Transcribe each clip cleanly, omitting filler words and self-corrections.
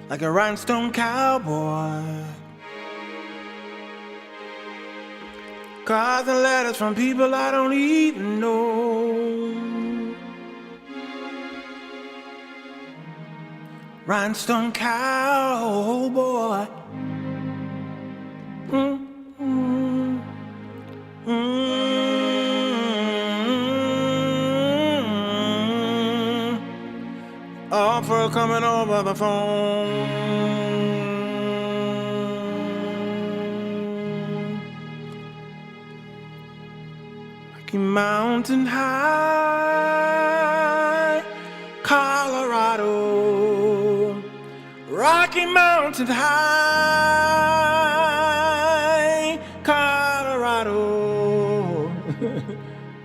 Like a rhinestone cowboy, cards and letters from people I don't even know. Rhinestone cowboy. Offer coming over the phone. Rocky Mountain High, Colorado. Rocky Mountain High, Colorado.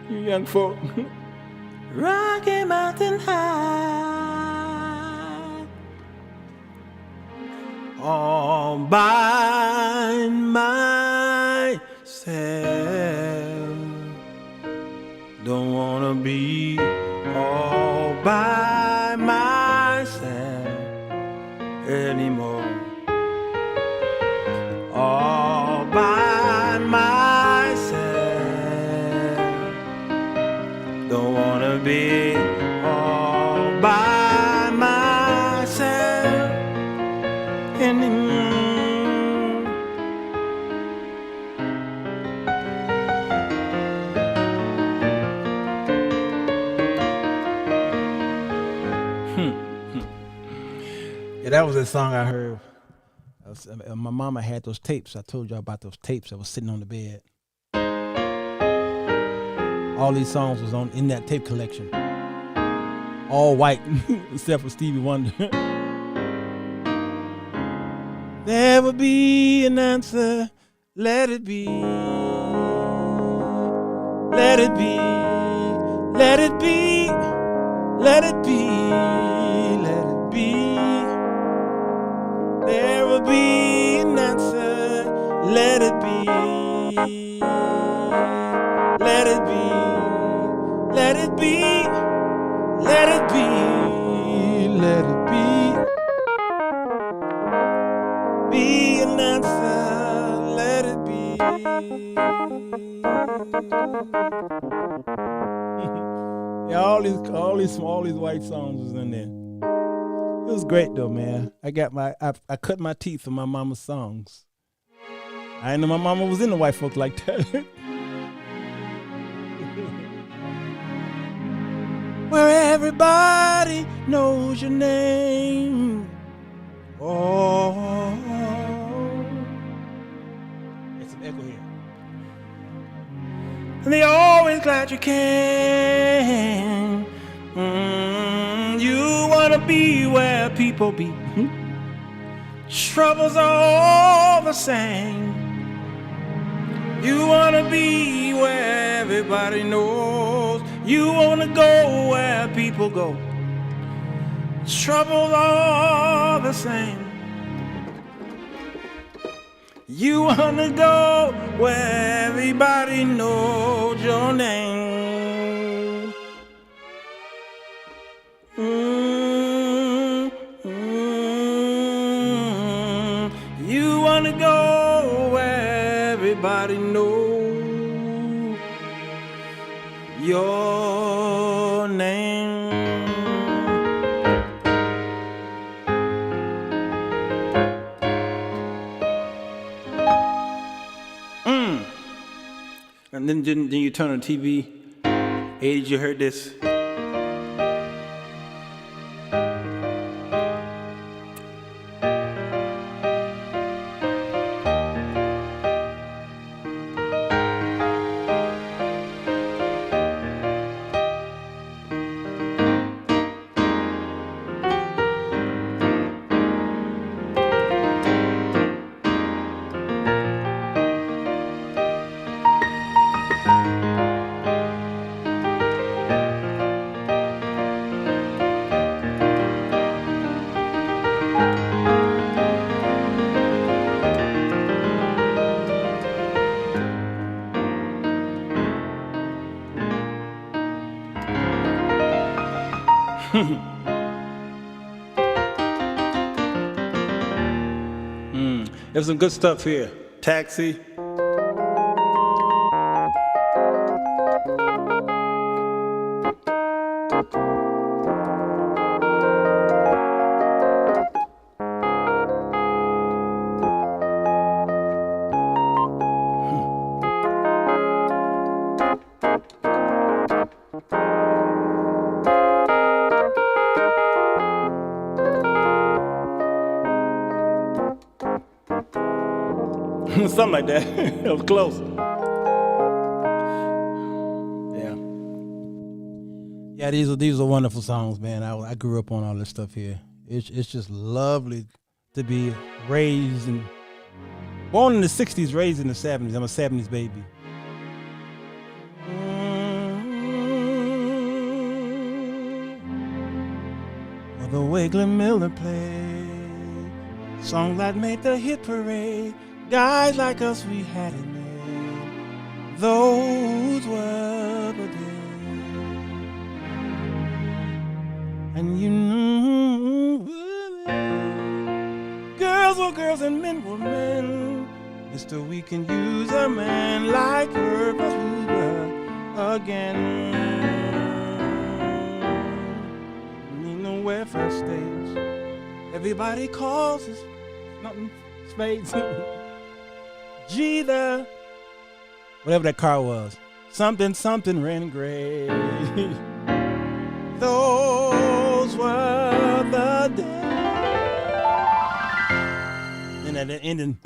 You young folk. Rocky Mountain High. All by myself. Don't wanna be all by myself anymore. All by myself. Don't wanna be all by myself anymore. Yeah, that was a song I heard. My mama had those tapes. I told y'all about those tapes that was sitting on the bed. All these songs was in that tape collection. All white, except for Stevie Wonder. There will be an answer. Let it be. Let it be. Let it be. Let it be. Let it be. There will be an answer. Let it be. Let it be. Let it be. Let it be. Let it be. Be an answer. Let it be. Yeah, all these white songs was in there. It was great though, man. I cut my teeth on my mama's songs. I didn't know my mama was into white folk like that. Where everybody knows your name. Oh, there's some echo here. And they're always glad you came. You wanna be where people be. Troubles are all the same. You wanna be where everybody knows. You wanna go where people go. Troubles are the same. You wanna go where everybody knows your name. You wanna go where everybody knows your name. And then you turn on the TV. 80s, you heard this. There's some good stuff here. Taxi. Something like that. That was close. Yeah. Yeah, these are wonderful songs, man. I grew up on all this stuff here. It's just lovely to be raised and born in the 60s, raised in the 70s. I'm a 70s baby. Well, the way Glenn Miller played songs that made the hit parade. Guys like us, we had it made. Those were the days. And you knew girls were girls and men were men. Mister, we can use a man like her, but we were again. Need no welfare stage. Everybody calls us nothing spades. Gee, whatever that car was, something ran gray. Those were the days. And at the ending,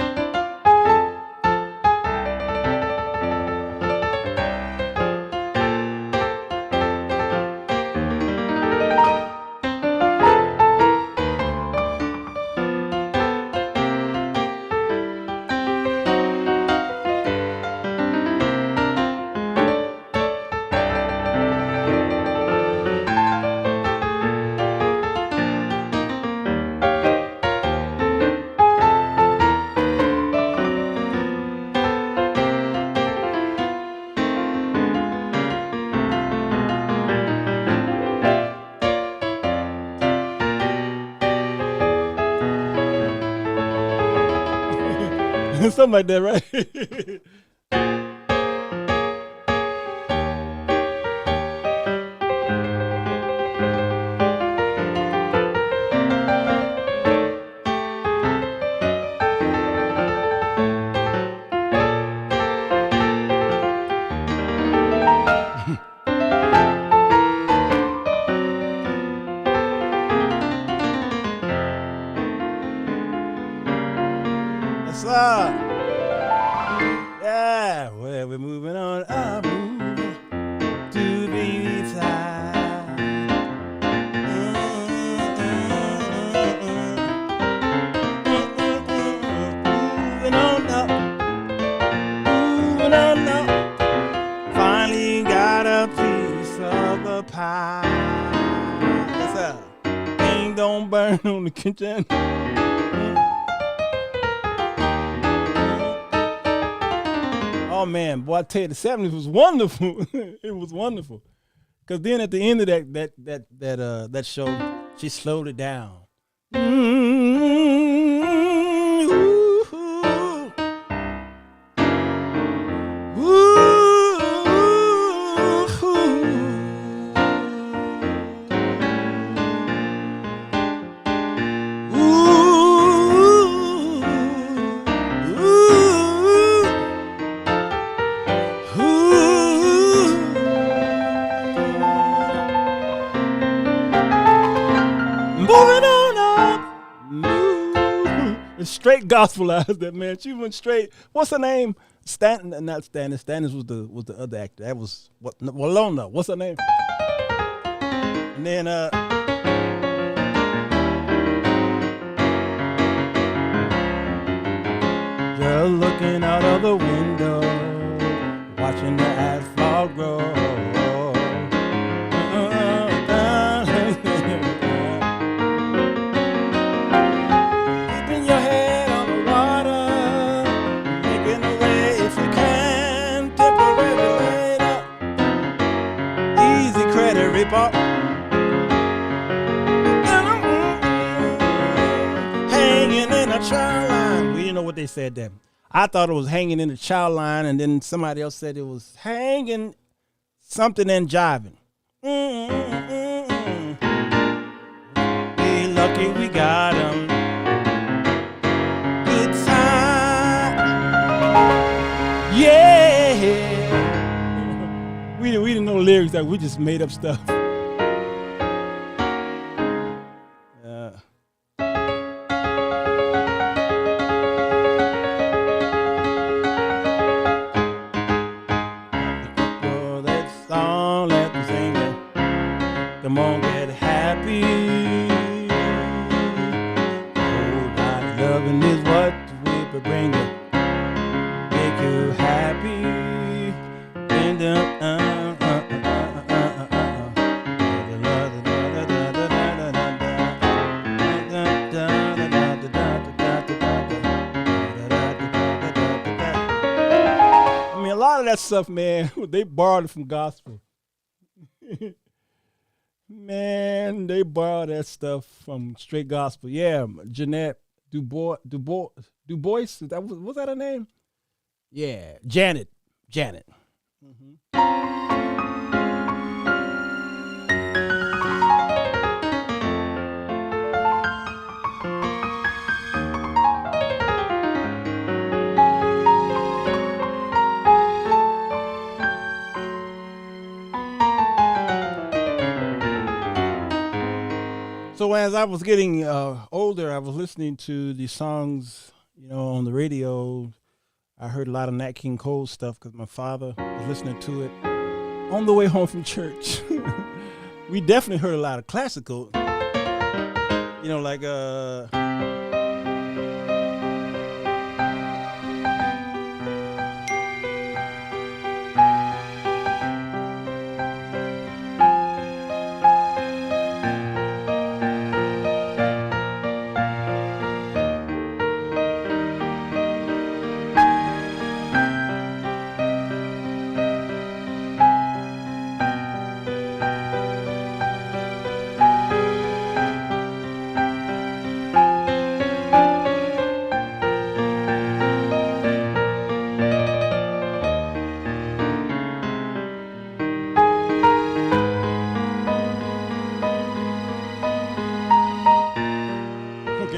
something like that, right? What's up? Yeah, well, we're moving on. I'm moving to the side. Moving on up. Moving on up. Finally got a piece of the pie. What's up? Ain't gonna burn on the kitchen. Oh man, boy, I tell you, the 70s was wonderful. It was wonderful. Cause then at the end of that show, she slowed it down. Straight gospelized that, man. She went straight. What's her name? Not Stannis. Stannis was the other actor. That was what? Walona. What's her name? And then just looking out of the window, watching the asphalt grow. even know what they said then. I thought it was hanging in the child line, and then somebody else said it was hanging something and jiving. We lucky we got 'em. Good time. Yeah. we didn't know lyrics, that we just made up stuff. Come on, get happy. Whole lot of loving is what we bring you. Make you happy. And I mean, a lot of that stuff, man, they borrowed it from gospel. Man, they borrow that stuff from straight gospel. Yeah, Jeanette Dubois. Was that her name? Yeah, Janet. Mm-hmm. So as I was getting older, I was listening to these songs, on the radio. I heard a lot of Nat King Cole stuff because my father was listening to it on the way home from church. We definitely heard a lot of classical, like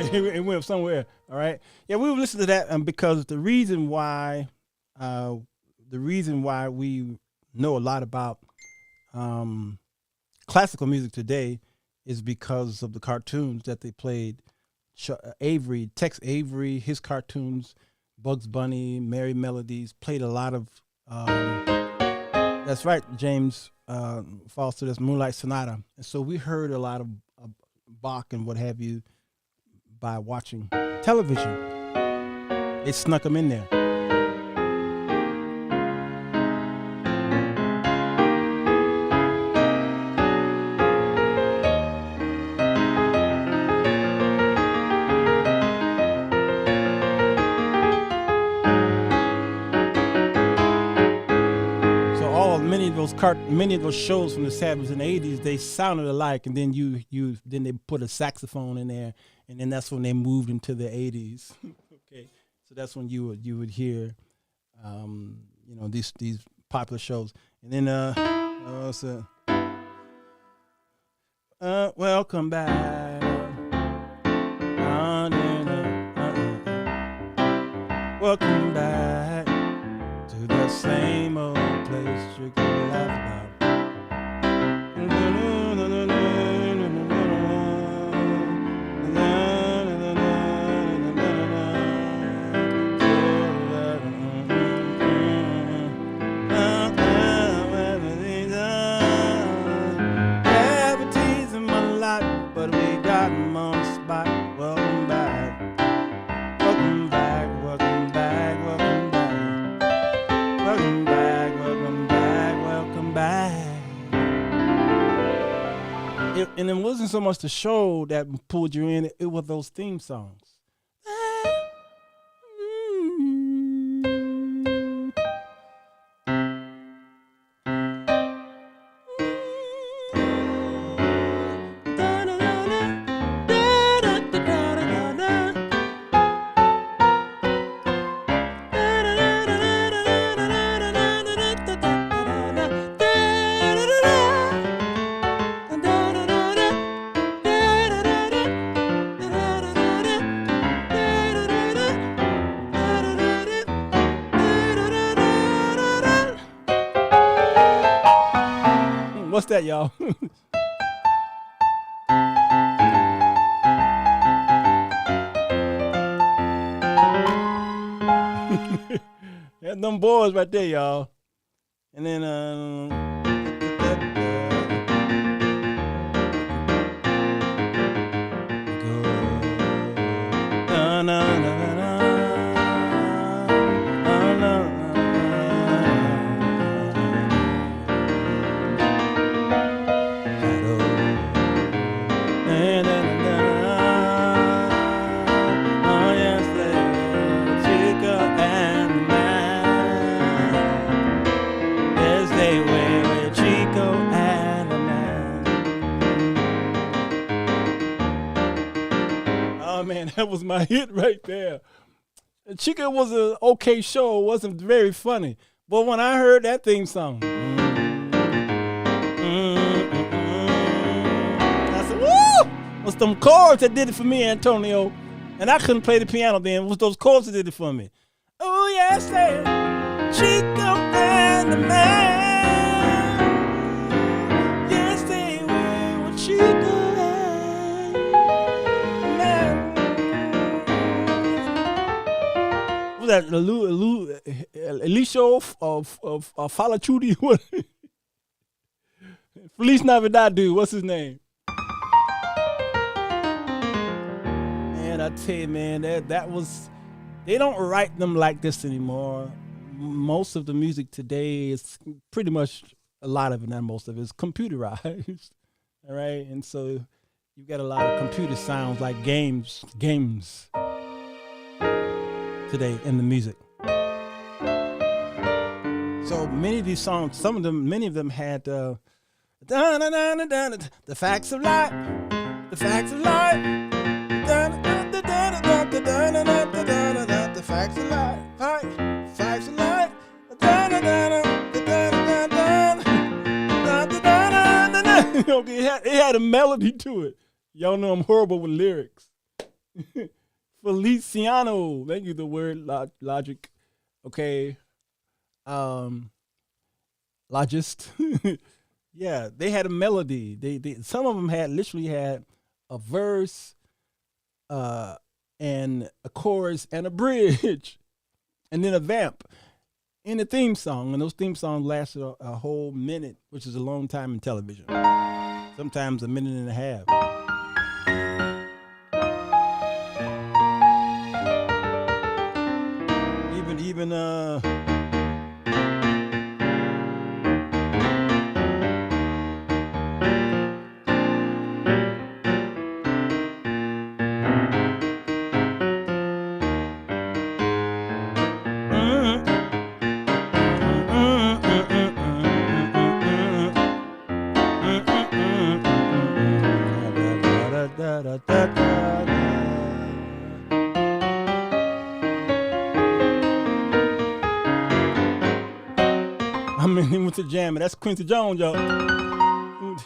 it went somewhere. All right. Yeah, we will listen to that because the reason why we know a lot about classical music today is because of the cartoons that they played. Tex Avery, his cartoons, Bugs Bunny, Merry Melodies, played a lot of. That's right, James Foster. That's Moonlight Sonata, and so we heard a lot of Bach and what have you by watching television. They snuck them in there. Many of those shows from the 70s and 80s, they sounded alike, and then then they put a saxophone in there, and then that's when they moved into the 80s. Okay, so that's when you would hear, these popular shows, and then welcome back. Welcome back to the same old place you could laugh about. Cavities in my life, but we got them on the spot. Welcome back. Welcome back, welcome back, welcome back. Welcome back, welcome back, welcome back. And it wasn't so much the show that pulled you in, it was those theme songs. What's that, y'all? That's them boys right there, y'all. And then man, that was my hit right there. Chica was an okay show. It wasn't very funny. But when I heard that theme song, I said, woo! It was them chords that did it for me, Antonio. And I couldn't play the piano then. It was those chords that did it for me. Oh, yes, they Chico and the man. Yes, they were Chico. That Alicia of Falachudi. Feliz Navidad, dude. What's his name? Man, I tell you, man, that was. They don't write them like this anymore. Most of the music today is pretty much, a lot of it, not most of it, is computerized. All right, and so you got a lot of computer sounds like games today in the music. So many of these songs, many of them had the facts of life, the facts of life, the facts of life, facts of life. It had a melody to it. Y'all know I'm horrible with lyrics. Feliciano, thank you. The word logic, okay. Logist, yeah. They had a melody. They some of them literally had a verse, and a chorus and a bridge, and then a vamp in the theme song. And those theme songs lasted a whole minute, which is a long time in television. Sometimes a minute and a half. Even he went to jamming. That's Quincy Jones, y'all.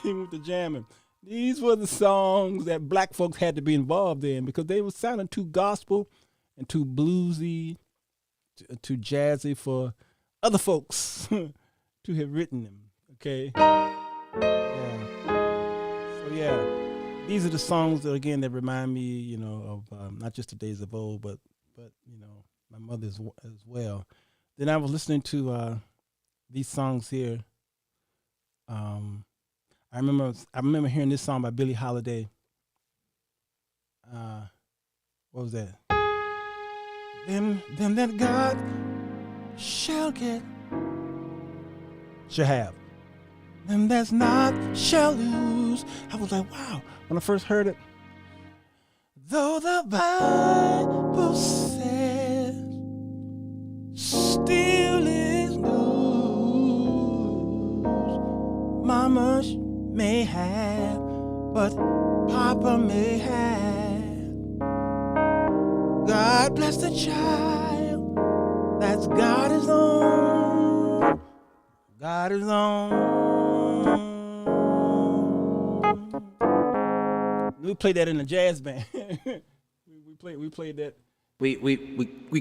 He went to jamming. These were the songs that black folks had to be involved in because they were sounding too gospel and too bluesy, too jazzy for other folks to have written them. Okay. Yeah. So yeah, these are the songs that again that remind me, you know, of not just the days of old, but you know, my mother as well. Then I was listening to these songs here. I remember hearing this song by Billie Holiday. What was that? Them that God shall have. Them that's not shall lose. I was like, wow. When I first heard it, though the Bible says still is news. Mama may have, but Papa may have. God bless the child that's got his own. God is on. We played that in the jazz band. we played that. We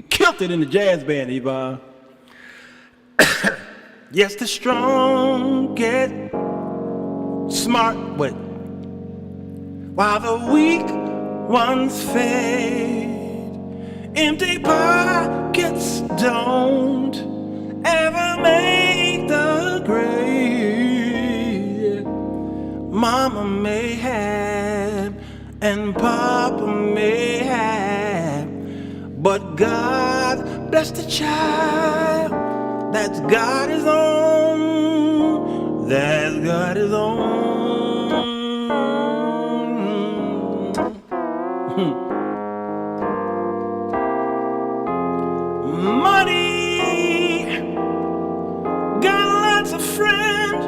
killed it in the jazz band, Yvonne. Yes, the strong get smart, but while the weak ones fade, empty pockets don't ever make the grade. Mama may have and Papa may have, but God bless the child that's got his own, that's got his own. Money, got lots of friends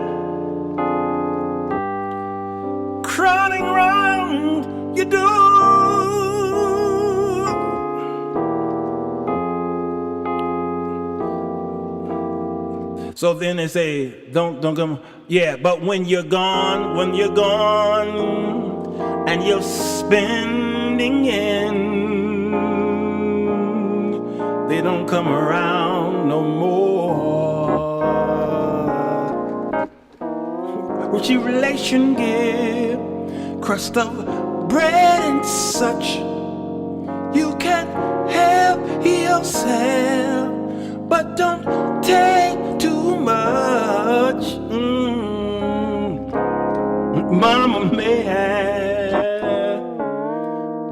crowding around your door. So then they say, don't come. Yeah, but when you're gone, and you're spending in, they don't come around no more. What your relation give, crust of bread and such, you can't help yourself, but don't take too much. Mama may have,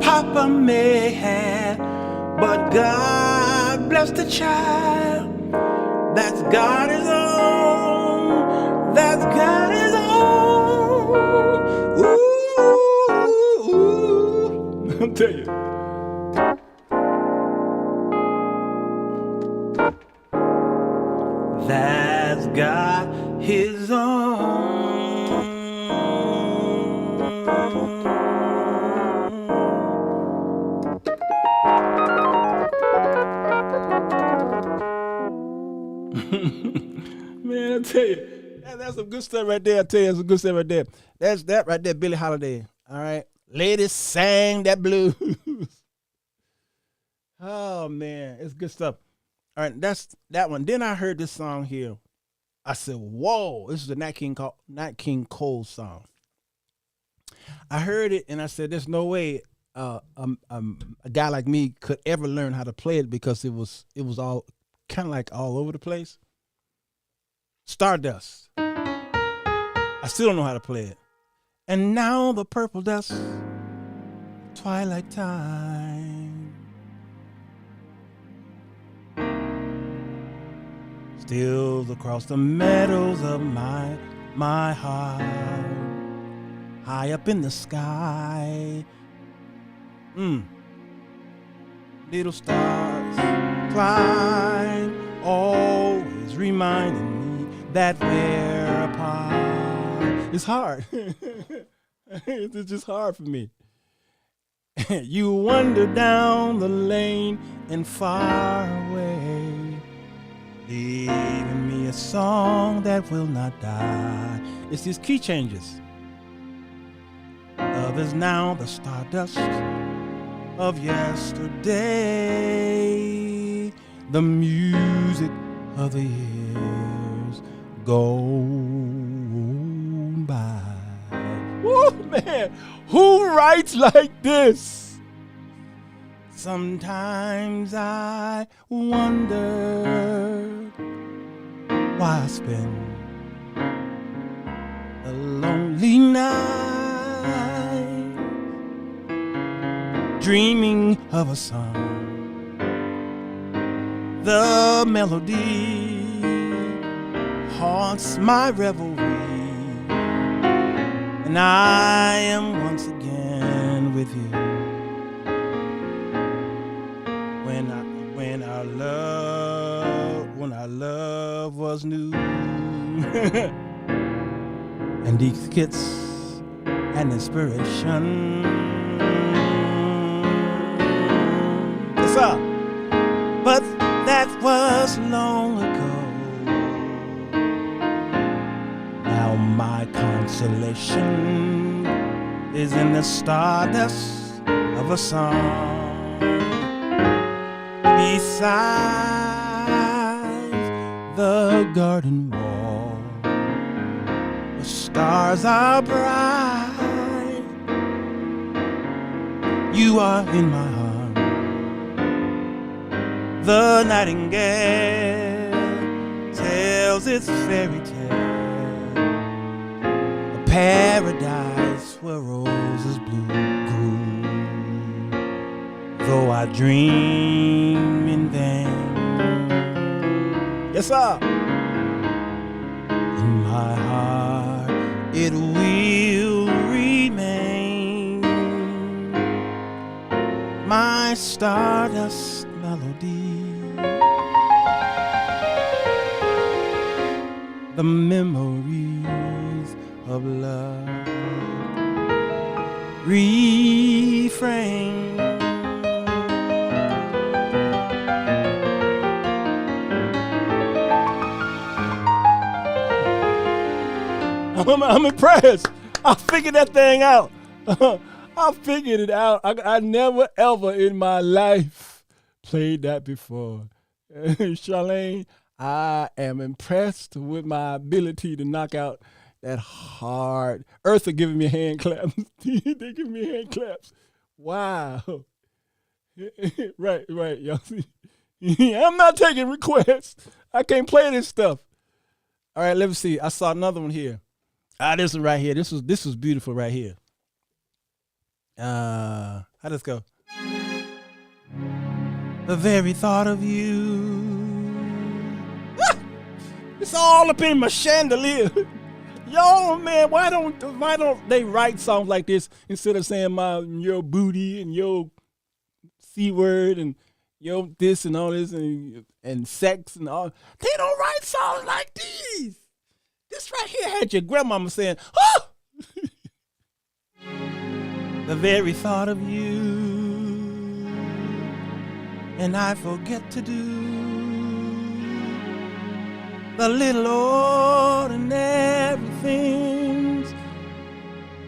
Papa may have, but God bless the child that's got his own, that's got his own. Ooh, I'll tell you. That's got his own. Man, I tell you, that's some good stuff right there. I tell you, that's some good stuff right there. That's that right there, Billie Holiday. All right, ladies sang that blues. Oh man, it's good stuff. All right, that's that one. Then I heard this song here. I said, "Whoa, this is a Nat King Cole song." I heard it and I said, "There's no way a guy like me could ever learn how to play it because it was all kind of like all over the place." Stardust. I still don't know how to play it. And now the purple dust, twilight time, steals across the meadows of my heart, high up in the sky. Little stars climb, always reminding me that we're apart. It's hard. It's just hard for me. You wander down the lane and far away, leaving me a song that will not die. It's these key changes. Love is now the stardust of yesterday, the music of the years gone by. Woo, man, who writes like this? Sometimes I wonder why I spend a lonely night dreaming of a song. The melody haunts my revelry, and I am once again with you. When our love was new, and these kids and inspiration. Yes, sir. But that was long ago. Now my consolation is in the stardust of a song. Besides the garden wall, the stars are bright. You are in my heart. The nightingale tells its fairy tale, a paradise where roses grew. Though I dream in vain, yes sir, in my heart it will remain, my stardust melody, the memories of love. Refrain. I'm impressed. I figured that thing out. I figured it out. I never ever in my life played that before. Charlene, I am impressed with my ability to knock out that hard. Eartha giving me hand claps. They giving me hand claps. Wow. Right, y'all see. I'm not taking requests. I can't play this stuff. All right, let me see. I saw another one here. This one right here. This was beautiful right here. How does this go? The very thought of you. It's all up in my chandelier. Yo, man, why don't they write songs like this instead of saying your booty and your C word and your this and all this and sex and all? They don't write songs like these. This right here had your grandmama saying, oh! The very thought of you, and I forget to do the little ordinary things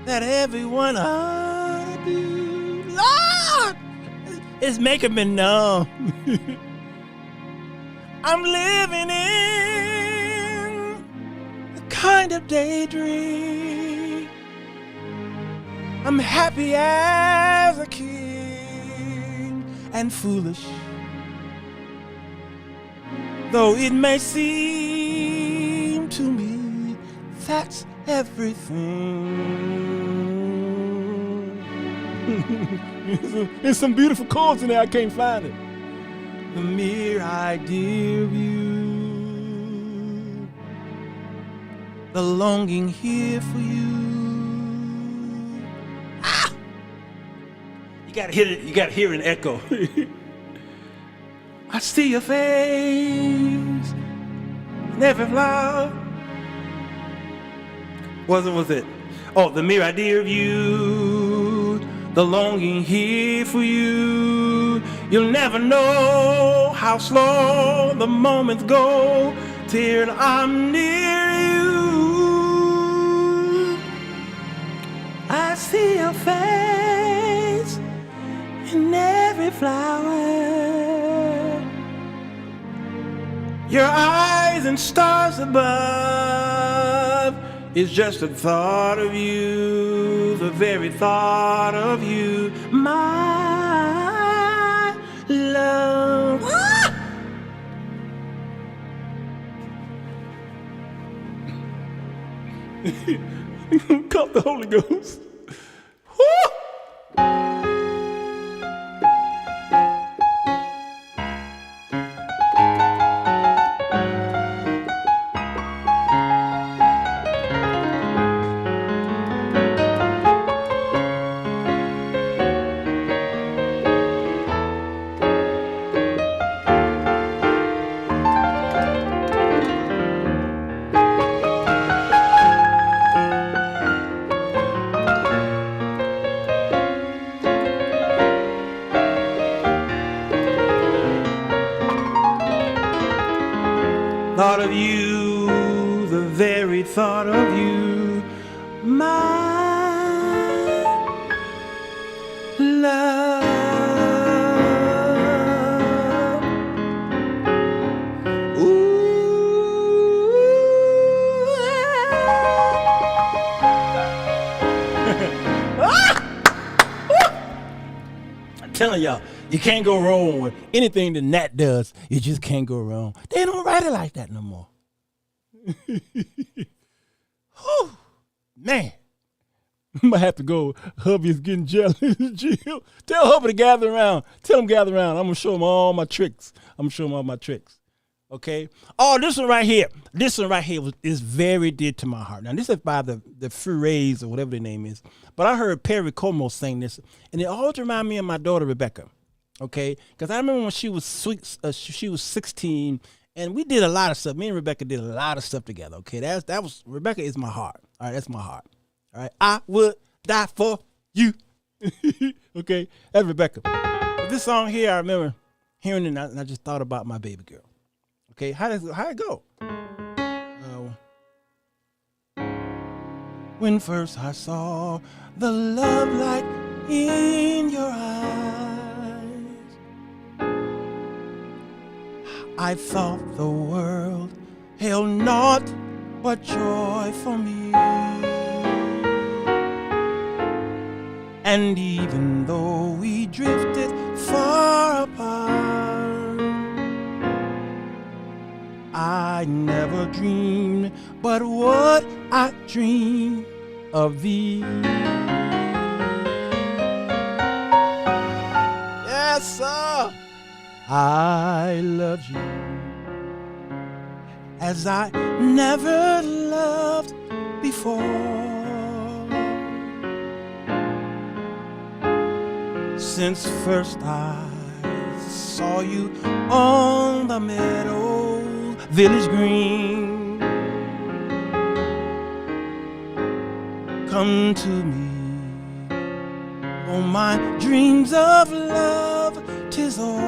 that everyone ought to do. Lord, it's making me numb. I'm living in a kind of daydream. I'm happy as a king and foolish, though it may seem to me that's everything. There's some beautiful chords in there, I can't find it. The mere idea of you, the longing here for you. You gotta hear an echo. I see your face in every flower. What was it? Oh, the mere idea of you, the longing here for you. You'll never know how slow the moments go till I'm near you. I see your face in every flower, your eyes and stars above. It's just the thought of you, the very thought of you, my love. Caught the Holy Ghost. Woo! Thought of you, the very thought of you, my love. Ooh, telling y'all, you can't go wrong with anything that Nat does. You just can't go wrong. They don't write it like that no more. Whew, man. I might have to go. Hubby's getting jealous. Jill, tell Hubby to gather around. Tell him gather around. I'm going to show him all my tricks. Okay? Oh, this one right here. Is very dear to my heart. Now, this is by the Furries or whatever their name is. But I heard Perry Como sing this, and it always reminded me of my daughter, Rebecca. Okay? Because I remember when she was 16, and we did a lot of stuff. Me and Rebecca did a lot of stuff together. Okay? Rebecca is my heart. All right? That's my heart. All right, I would die for you. Okay, that's Rebecca. But this song here, I remember hearing it, and I just thought about my baby girl. Okay, how it go? When first I saw the love light in your eyes, I thought the world held naught but joy for me. And even though we drifted far apart, I never dreamed but what I dreamed of thee. Yes, sir. I loved you as I never loved before. Since first I saw you on the meadow, village green, come to me, oh my dreams of love, 'tis all.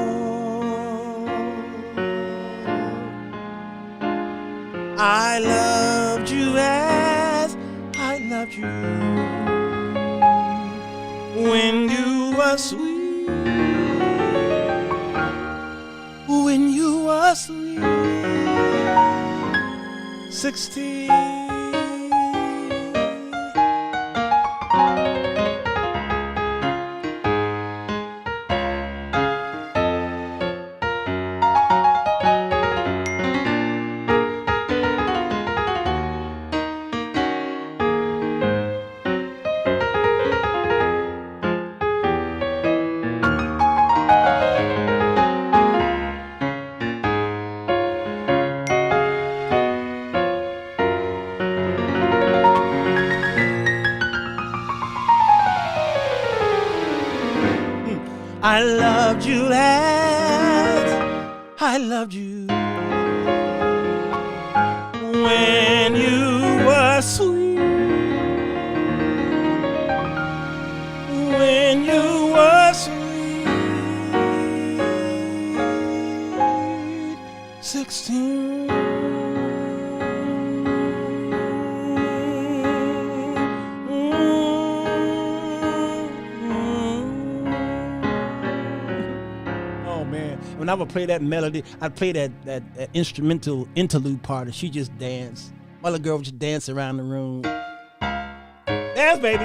I loved you as I loved you when you were sweet, when you were sweet, 16. I loved you as I loved you when you were sweet, when you were sweet, 16. When I would play that melody, I'd play that instrumental interlude part, and she just danced. My little girl would just dance around the room. Dance, baby.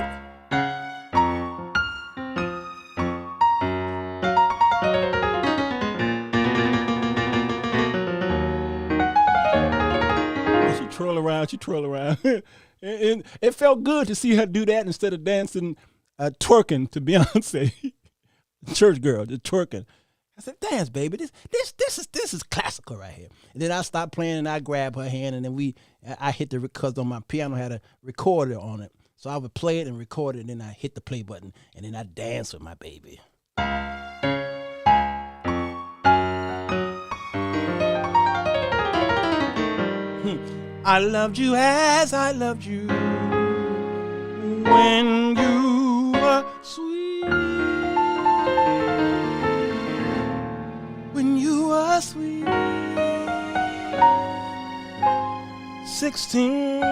And she twirl around. And it felt good to see her do that instead of dancing, twerking to Beyonce. Church girl, just twerking. I said, dance, baby. This is classical right here. And then I stopped playing and I grabbed her hand, and then I hit the, because on my piano had a recorder on it. So I would play it and record it, and then I hit the play button, and then I dance with my baby. I loved you as I loved you when you were sweet. When you were sweet, 16.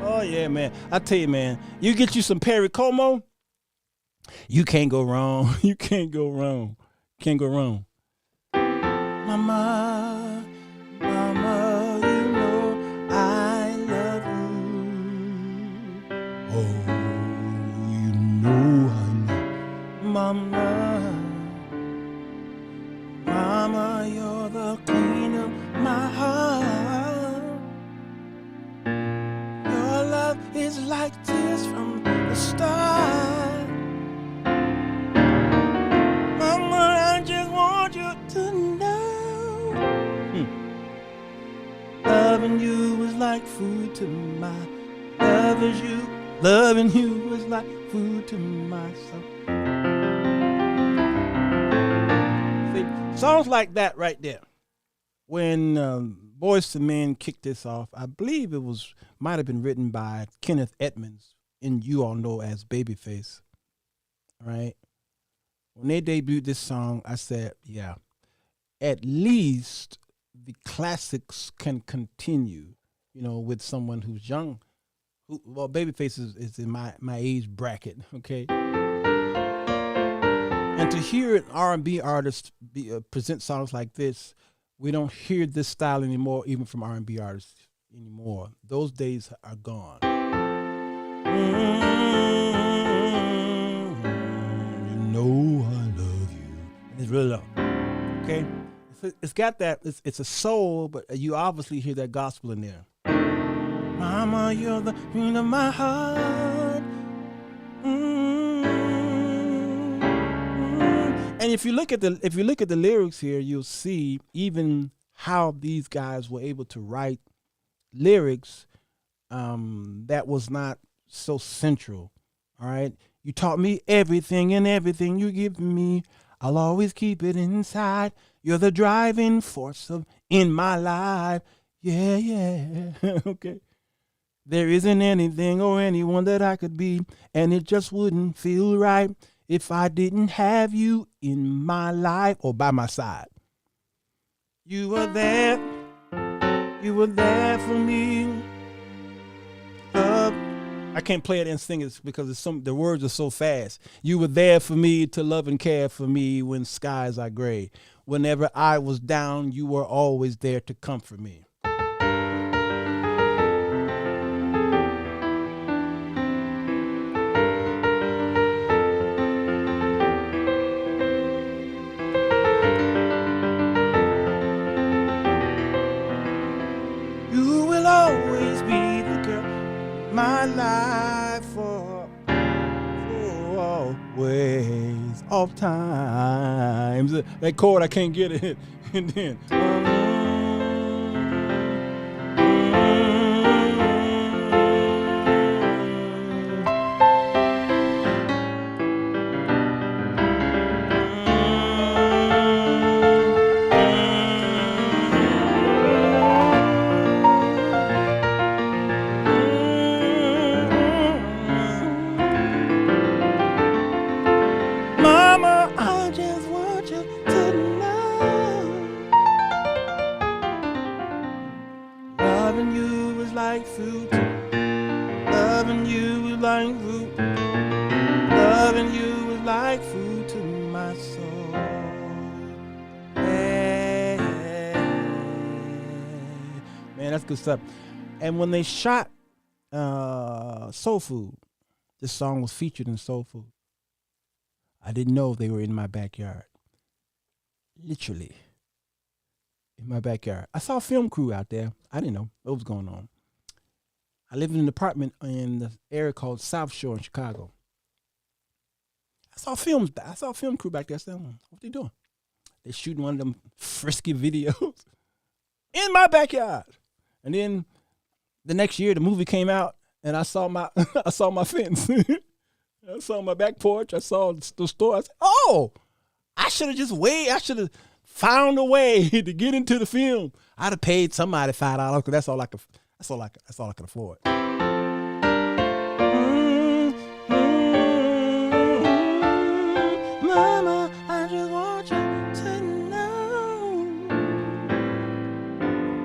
Oh yeah, man. I tell you, man, you get you some Perry Como, you can't go wrong. You can't go wrong. Can't go wrong. Mama, mama, you know Oh, you know I know. Mama, Mama, you're the queen of my heart. Your love is like tears from the start. Mama, I just want you to know. Loving you was like food to my loving you was like food to my soul. See, songs like that right there. When Boyz II Men kicked this off, I believe it might have been written by Kenneth Edmonds, and you all know as Babyface, right? When they debuted this song, I said, yeah, at least the classics can continue, with someone who's young. Well, Babyface is in my age bracket, okay? And to hear an R&B artist present songs like this, we don't hear this style anymore, even from R&B artists anymore. Those days are gone. You know I love you. And it's really low, okay? It's got that, it's a soul, but you obviously hear that gospel in there. Mama, you're the queen of my heart. And if you look at the lyrics here, you'll see even how these guys were able to write lyrics that was not so central. All right, you taught me everything, and everything you give me, I'll always keep it inside. You're the driving force in my life. Yeah, yeah. Okay. There isn't anything or anyone that I could be, and it just wouldn't feel right if I didn't have you in my life or by my side. You were there for me. Love. I can't play it and sing it because the words are so fast. You were there for me to love and care for me when skies are gray. Whenever I was down, you were always there to comfort me. You will always be the girl, my life for always, all times. That chord, I can't get it. And then Mama, I just want you to know. Loving you is like food. Loving you is like food. Loving you is like food to my soul. Hey, man, that's good stuff. And when they shot Soul Food, this song was featured in Soul Food. I didn't know they were in my backyard. Literally. In my backyard. I saw a film crew out there. I didn't know what was going on. I lived in an apartment in the area called South Shore in Chicago. I saw a film crew back there. I said, what they doing? They're shooting one of them frisky videos in my backyard. And then the next year the movie came out and I saw my fence. I saw my back porch. I saw the store. I said, "Oh, I should have just waited. I should have found a way to get into the film. I'd have paid somebody $5 because that's all I could afford." Mama, I just want you to know.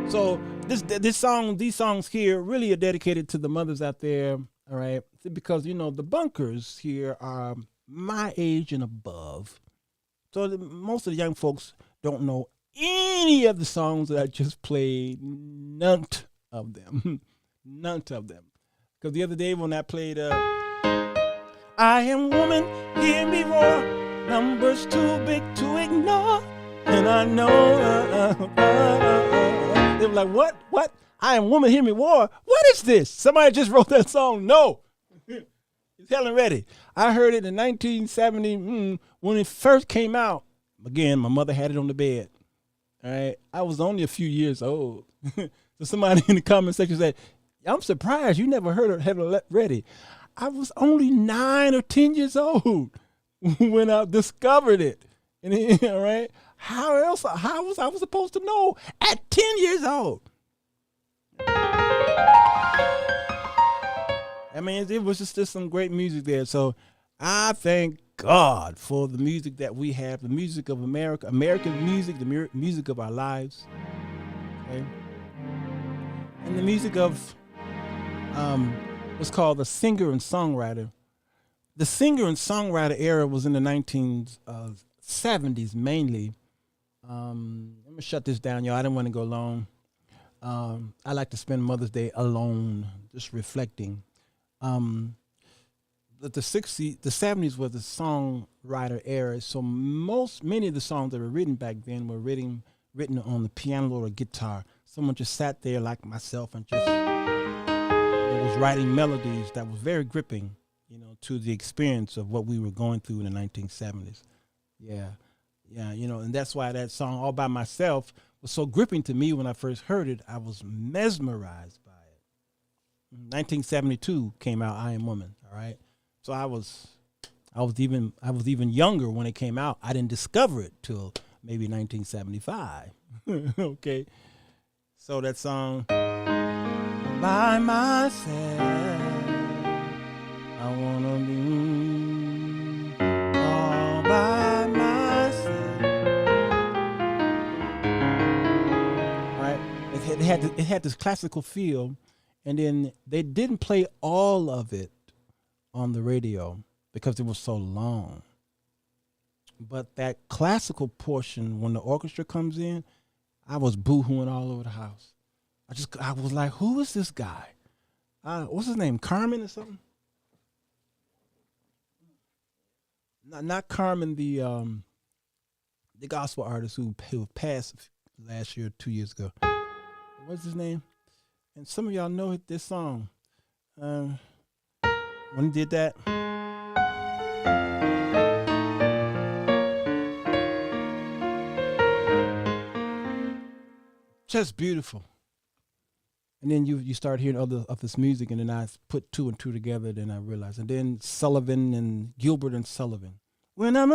So these songs here really are dedicated to the mothers out there. All right, because the bunkers here are my age and above, so most of the young folks don't know any of the songs that I just played. None of them, because Because the other day when I played I am woman, hear me roar, numbers too big to ignore, and I know they were like, what? I am woman, hear me roar. What is this? Somebody just wrote that song. No. It's Helen Reddy. I heard it in 1970 when it first came out. Again, my mother had it on the bed. All right. I was only a few years old. So somebody in the comment section said, I'm surprised you never heard of Helen Reddy. I was only 9 or 10 years old when I discovered it. And all right. How was I supposed to know at 10 years old? I mean, it was just some great music there. So I thank God for the music that we have, the music of America, American music, the music of our lives, okay? And the music of what's called the singer and songwriter. The singer and songwriter era was in the 1970s mainly. Let me shut this down, y'all. I didn't want to go long. I like to spend Mother's Day alone, just reflecting. The 70s was the songwriter era. So many of the songs that were written back then were written on the piano or guitar. Someone just sat there like myself and just was writing melodies that was very gripping, to the experience of what we were going through in the 1970s. Yeah, and that's why that song All By Myself was so gripping to me when I first heard it. I was mesmerized by it. 1972 came out, I Am Woman, all right? So I was even younger when it came out. I didn't discover it till maybe 1975. Okay. So that song, by myself, I wanna be all by myself. Right? It had this classical feel, and then they didn't play all of it on the radio because it was so long. But that classical portion, when the orchestra comes in, I was boo-hooing all over the house. I was like, who is this guy? What's his name? Carmen or something? Not Carmen, the gospel artist who passed last year, 2 years ago. What's his name? And some of y'all know this song. When he did that. Just beautiful. And then you start hearing other of this music, and then I put 2 and 2 together, then I realized. And then Sullivan and Gilbert and Sullivan. When I'm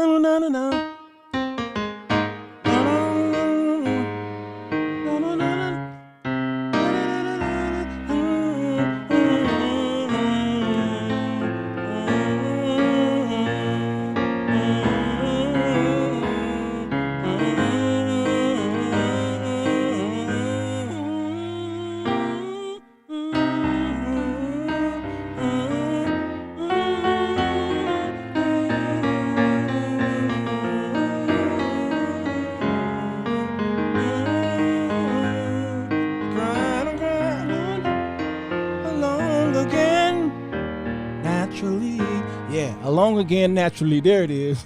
Along Again, Naturally. There it is.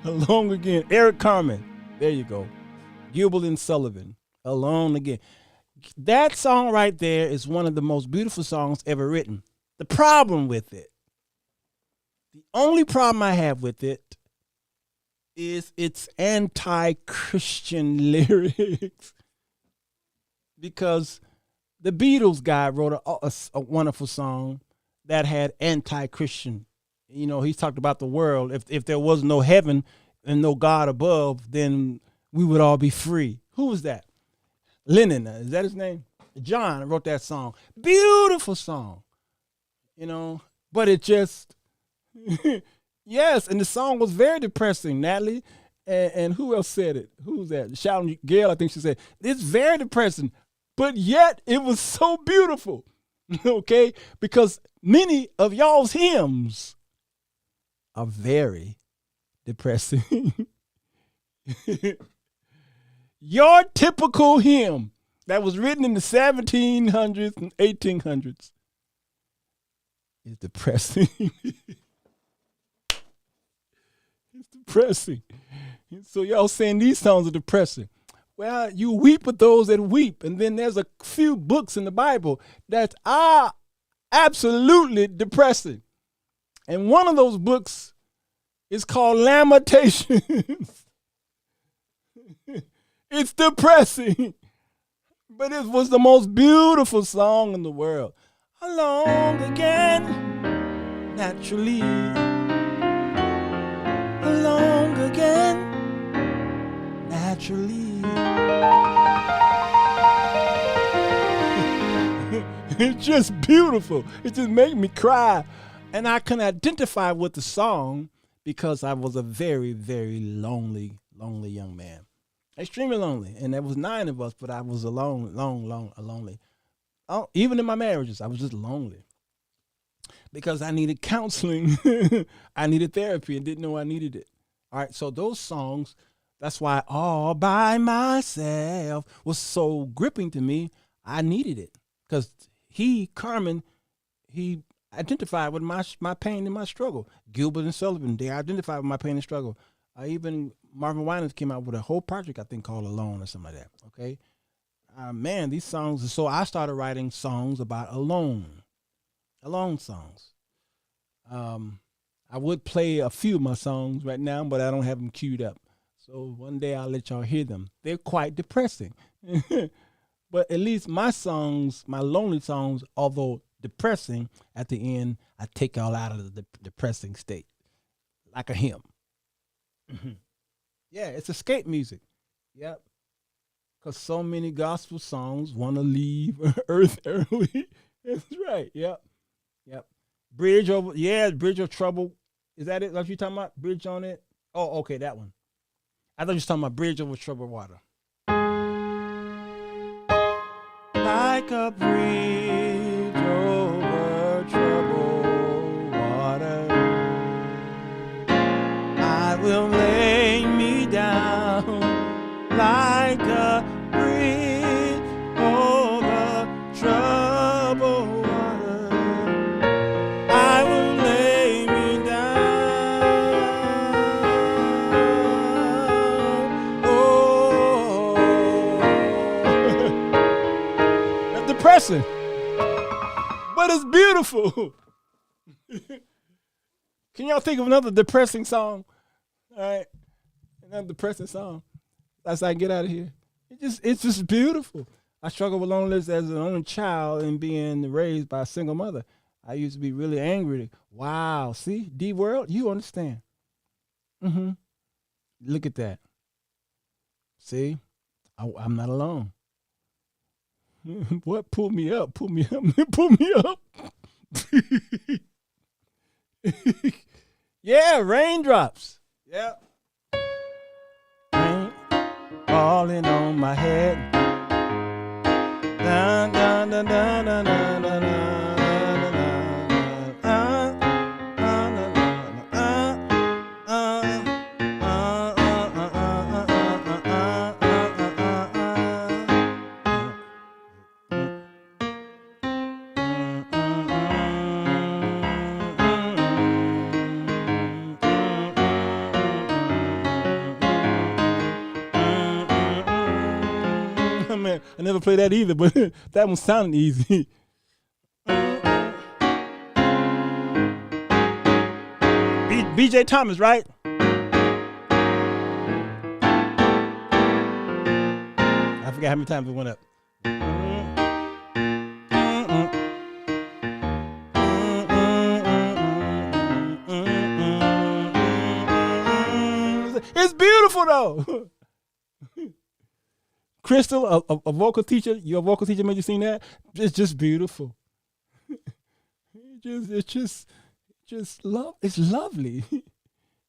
Along Again. Eric Carmen. There you go. Gilbert and Sullivan. Alone Again. That song right there is one of the most beautiful songs ever written. The problem with it, the only problem I have with it is its anti-Christian lyrics. Because the Beatles guy wrote a wonderful song that had anti-Christian. He talked about the world. If there was no heaven and no God above, then we would all be free. Who was that? Lennon, is that his name? John wrote that song. Beautiful song. But it just, yes, and the song was very depressing, Natalie. And who else said it? Who was that? Shouting Gail, I think she said. It's very depressing, but yet it was so beautiful. Okay? Because many of y'all's hymns are very depressing. Your typical hymn that was written in the 1700s and 1800s It's depressing. It's depressing. So y'all saying these songs are depressing. Well, you weep with those that weep. And then there's a few books in the Bible that are absolutely depressing. And one of those books is called Lamentations. It's depressing. But it was the most beautiful song in the world. Along again, naturally. Along again, naturally. It's just beautiful. It just made me cry. And I can identify with the song because I was a very, very lonely young man. Extremely lonely. And there was 9 of us, but I was alone, lonely. Oh, even in my marriages, I was just lonely. Because I needed counseling. I needed therapy and didn't know I needed it. All right, so those songs, that's why All By Myself was so gripping to me. I needed it. Because Carmen, he identified with my pain and my struggle. Gilbert and Sullivan, they identified with my pain and struggle. Even Marvin Winans came out with a whole project, I think, called Alone or something like that. Okay, man, these songs. So I started writing songs about alone songs. I would play a few of my songs right now, but I don't have them queued up. So one day I'll let y'all hear them. They're quite depressing. But at least my songs, my lonely songs, although depressing, at the end, I take y'all out of the depressing state. Like a hymn. Yeah, it's escape music. Yep. Because so many gospel songs want to leave earth early. That's right. Yep. Bridge of Trouble. Is that it? What you talking about? Bridge on it? Oh, okay, that one. I thought you were talking about Bridge over Troubled Water. Like a bridge over troubled water, I will lay me down like a bridge over troubled water. I will lay me down. Oh, that's depressing, but it's beautiful. Can y'all think of another depressing song? All right, another depressing song. That's how I get out of here. It's just beautiful. I struggled with loneliness as an only child and being raised by a single mother. I used to be really angry. Wow, see, D World, you understand. Look at that. See, I'm not alone. What? Pull me up. Pull me up. Yeah, raindrops. Yeah. Rain falling on my head. Dun, dun, dun, dun, dun, dun, dun, Man, I never played that either, but that one sounded easy. BJ Thomas, right? I forgot how many times it went up. It's beautiful though. Crystal, a vocal teacher, your vocal teacher made you sing that? It's just beautiful. It's lovely.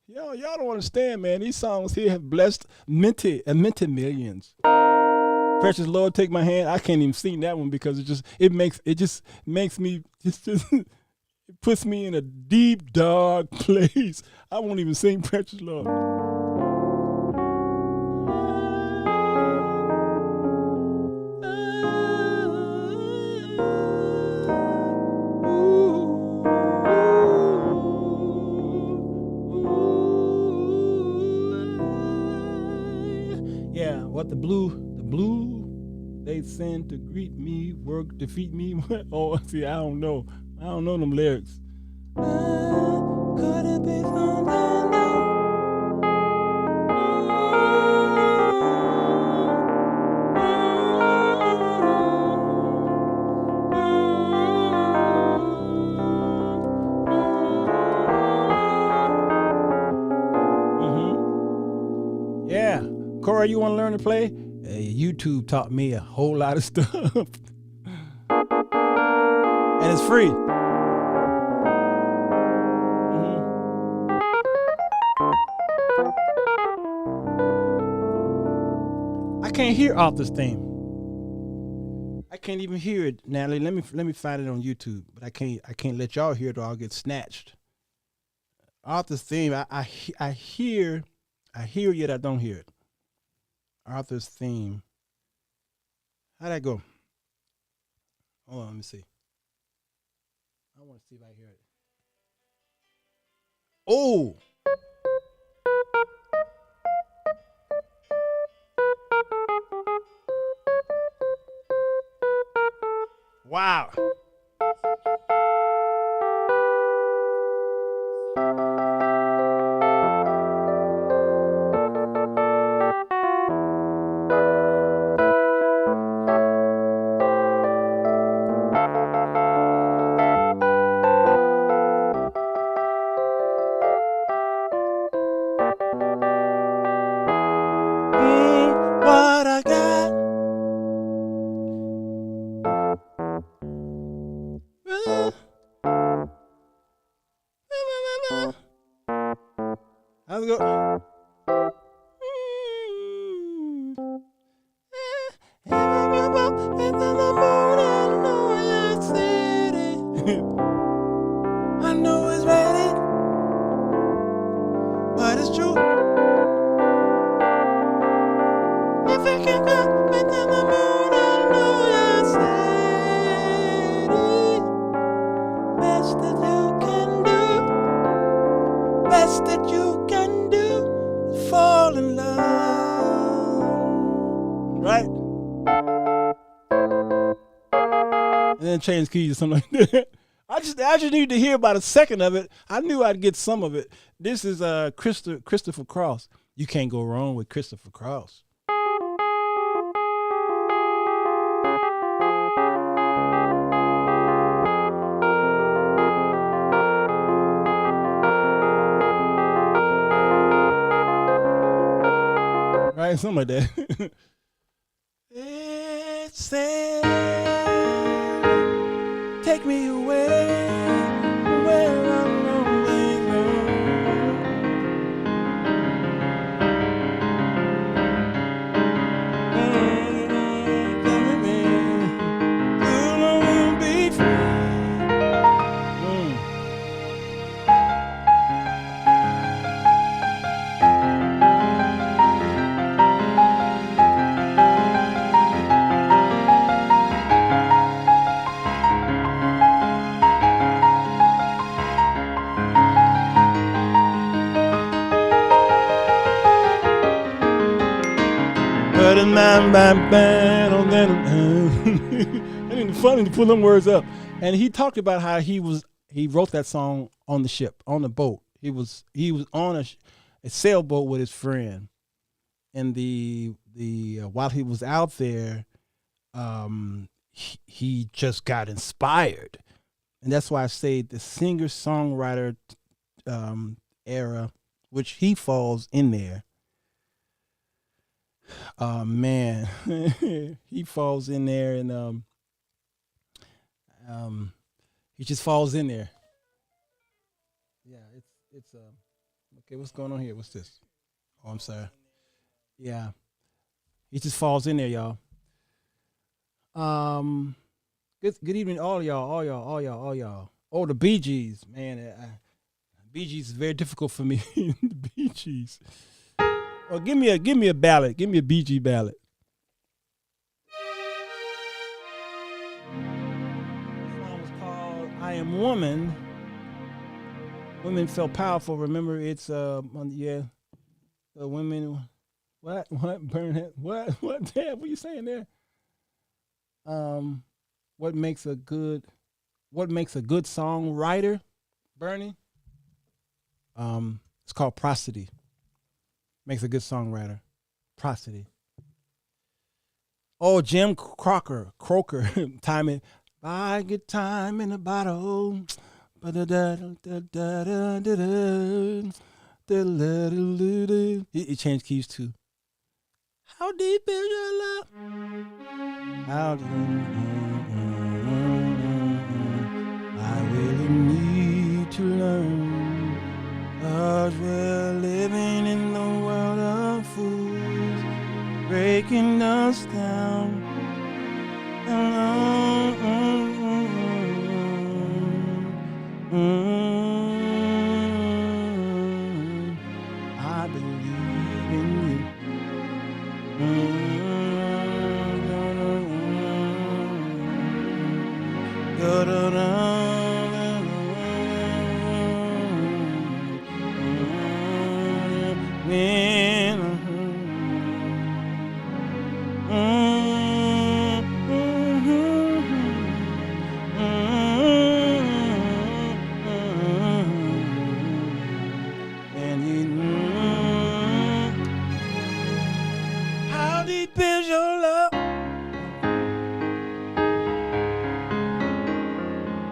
Y'all don't understand, man. These songs here have blessed minted millions. Precious Lord, Take My Hand. I can't even sing that one because it just makes me it puts me in a deep, dark place. I won't even sing Precious Lord. the blue they send to greet me, work, defeat me. Oh, see, I don't know them lyrics. Could it be something new? Yeah. Cora, you want to learn to play? YouTube taught me a whole lot of stuff. And it's free. I can't hear Arthur's theme. I can't even hear it, Natalie. Let me find it on YouTube. But I can't let y'all hear it or I'll get snatched. Arthur's theme, I hear yet I don't hear it. Arthur's theme. How'd that go? Hold on, let me see. I want to see if I hear it. Oh! Wow. What I got. How's it go? I know it's ready, but it's true. If it can go within the moon, I know you're steady. Best that you can do, best that you can do is fall in love. Right? And then change keys or something like that. I just need to hear about a second of it. I knew I'd get some of it. This is Christopher Cross. You can't go wrong with Christopher Cross. Right, something like that. It's sad. Take me away where I'm always And it's funny to pull them words up. And he talked about how he wrote that song on the ship, on the boat. He was on a sailboat with his friend, and while he was out there, he just got inspired, and that's why I say the singer-songwriter era, which he falls in there. Man, he falls in there, and he just falls in there. Yeah, it's okay. What's going on here? What's this? Oh, I'm sorry. Yeah, he just falls in there, y'all. Good evening, all y'all. Oh, the Bee Gees, man. Bee Gees is very difficult for me. The Bee Gees. Oh, give me a ballad. Give me a Bee Gee ballad. This song was called "I Am Woman." Women felt powerful. Remember, it's the women. Burnett? What? Damn, what you saying there? Um, what makes a good songwriter, Bernie? It's called prosody. Makes a good songwriter. Prosody. Oh, Jim Croker, time it. I get time in the bottle. He changed keys too. How deep is your love? How deep? I really need to learn. 'Cause we're living in the world of fools, breaking us down. I believe in you. How deep is your love?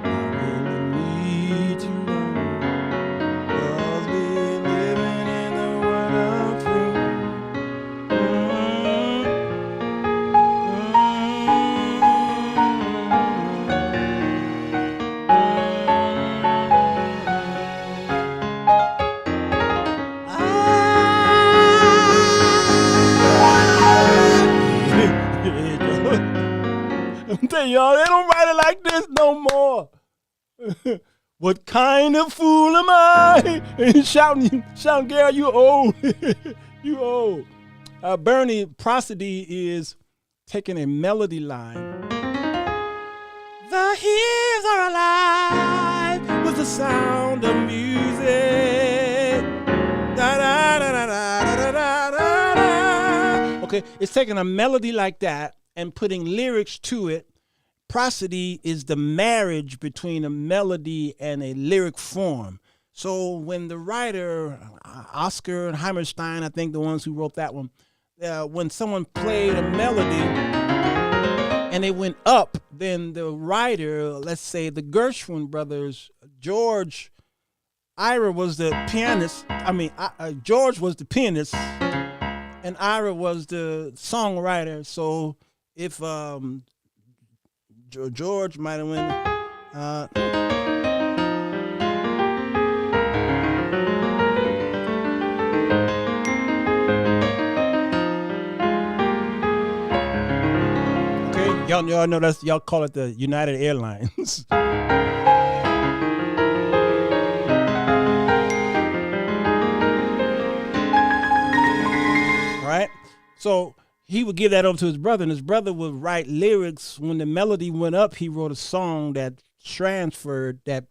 I really need to know. 'Cause we're living in the world of truth. I'm telling y'all, they don't write it like this no more. What kind of fool am I? And shouting, Gary, you old. You old. Bernie, prosody is taking a melody line. The hills are alive with the sound of music. Da, da, da, da, da, da, da, da, da. Okay, it's taking a melody like that and putting lyrics to it. Prosody is the marriage between a melody and a lyric form. So when the writer, Oscar and Hammerstein, I think the ones who wrote that one, when someone played a melody and it went up, then the writer, let's say the Gershwin brothers, George, Ira was the pianist. George was the pianist and Ira was the songwriter. So if George might have went. Okay, y'all know that's y'all call it the United Airlines. All right, so he would give that over to his brother, and his brother would write lyrics. When the melody went up, he wrote a song that transferred that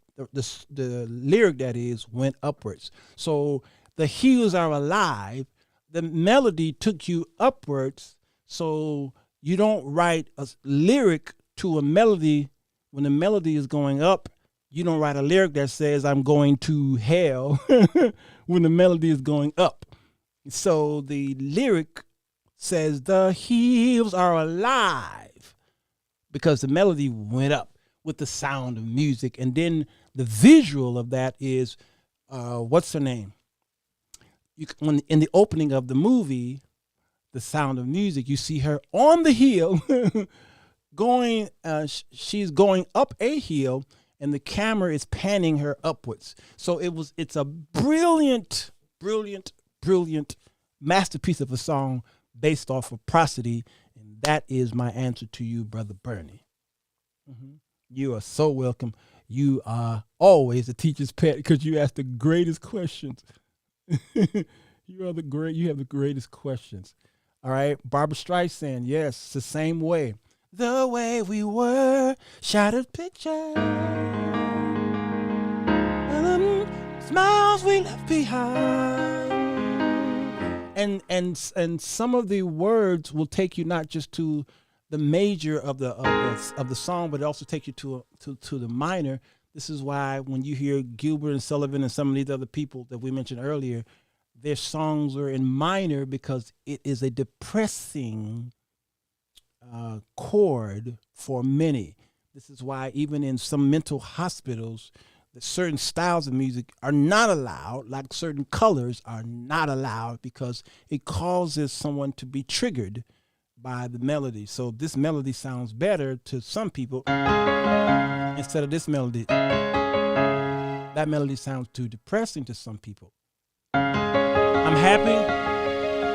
the lyric that is went upwards. So the hills are alive. The melody took you upwards. So you don't write a lyric to a melody when the melody is going up. You don't write a lyric that says I'm going to hell when the melody is going up. So the lyric says the hills are alive because the melody went up with the sound of music. And then the visual of that is, what's her name? When in the opening of the movie, The Sound of Music, you see her on the hill going, she's going up a hill and the camera is panning her upwards. So it's a brilliant masterpiece of a song based off of prosody, and that is my answer to you, Brother Bernie. Mm-hmm. You are so welcome. You are always a teacher's pet because you ask the greatest questions. You have the greatest questions. All right, Barbara Streisand, yes, it's the same way. The way we were, shattered picture, and smiles we left behind. and some of the words will take you not just to the major of the song, but it also take you to the minor. This is why when you hear Gilbert and Sullivan and some of these other people that we mentioned earlier, their songs are in minor because it is a depressing chord for many. This is why even in some mental hospitals, that certain styles of music are not allowed, like certain colors are not allowed, because it causes someone to be triggered by the melody. So this melody sounds better to some people instead of this melody. That melody sounds too depressing to some people. I'm happy.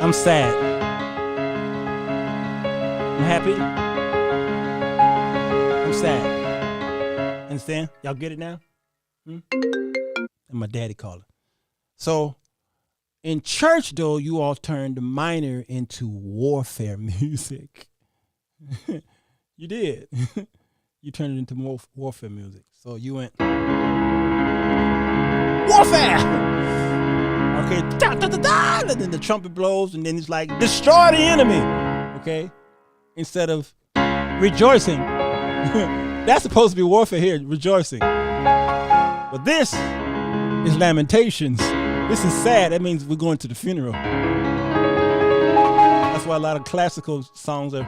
I'm sad. I'm happy. I'm sad. Understand? Y'all get it now? And my daddy called it. So in church, though, you all turned the minor into warfare music. You did. You turned it into more warfare music. So you went warfare. Okay, da, da, da, da, and then the trumpet blows, and then it's like destroy the enemy. Okay, instead of rejoicing. That's supposed to be warfare here, rejoicing. But this is lamentations. This is sad. That means we're going to the funeral. That's why a lot of classical songs are.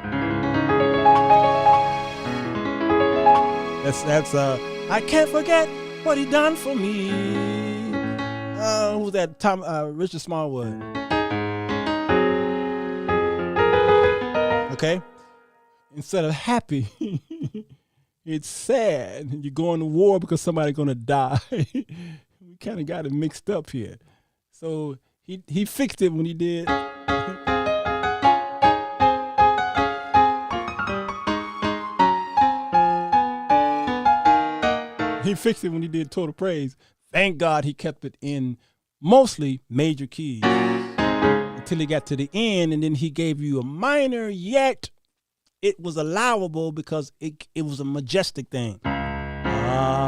That's I can't forget what he done for me. Who's that? Richard Smallwood. Okay. Instead of happy, it's sad. You're going to war because somebody's gonna die. We kind of got it mixed up here. So he fixed it when he did. He fixed it when he did Total Praise. Thank God he kept it in mostly major keys until he got to the end, and then he gave you a minor, yet it was allowable because it was a majestic thing. Amen.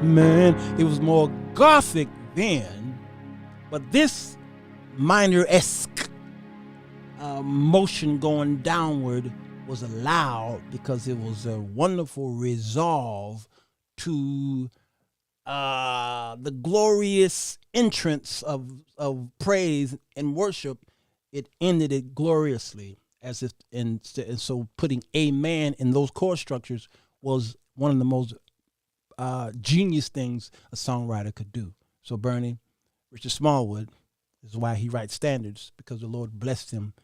Amen. It was more gothic then, but this minor-esque motion going downward was allowed because it was a wonderful resolve to the glorious entrance of praise and worship. It ended it gloriously, as if and so putting amen in those chord structures was one of the most genius things a songwriter could do. So Bernie, Richard Smallwood, is why he writes standards, because the Lord blessed him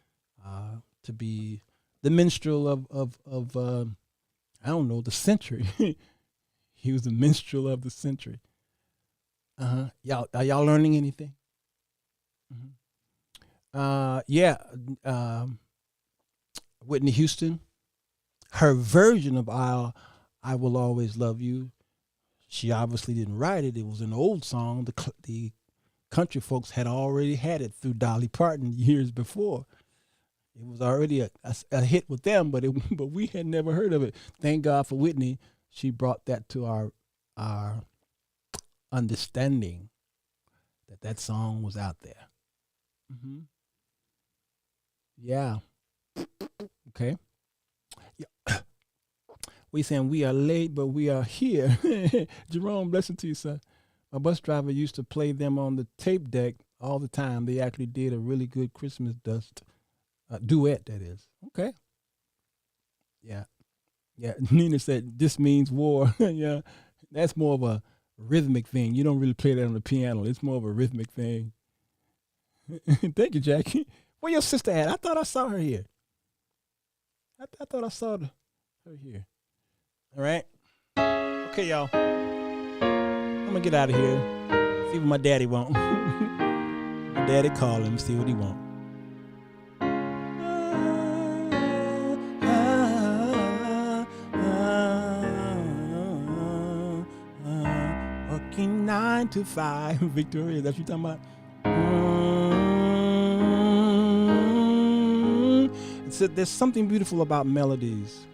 to be the minstrel of I don't know, the century. He was the minstrel of the century. Y'all, are y'all learning anything? Whitney Houston, her version of I Will Always Love You, she obviously didn't write it. It was an old song. The country folks had already had it through Dolly Parton years before. It was already a hit with them, but we had never heard of it. Thank God for Whitney. She brought that to our understanding that song was out there. Yeah. Okay. Yeah. We saying we are late, but we are here. Jerome, blessing to you, son. My bus driver used to play them on the tape deck all the time. They actually did a really good Christmas duet, that is. Okay. Yeah. Yeah. Nina said, this means war. Yeah. That's more of a rhythmic thing. You don't really play that on the piano. It's more of a rhythmic thing. Thank you, Jackie. Where your sister at? I thought I saw her here. I thought I saw her here. All right. Okay, y'all. I'm going to get out of here. See what my daddy want. My daddy call him, see what he want. Working 9 to 5. Victoria, that's what you're talking about? There's something beautiful about melodies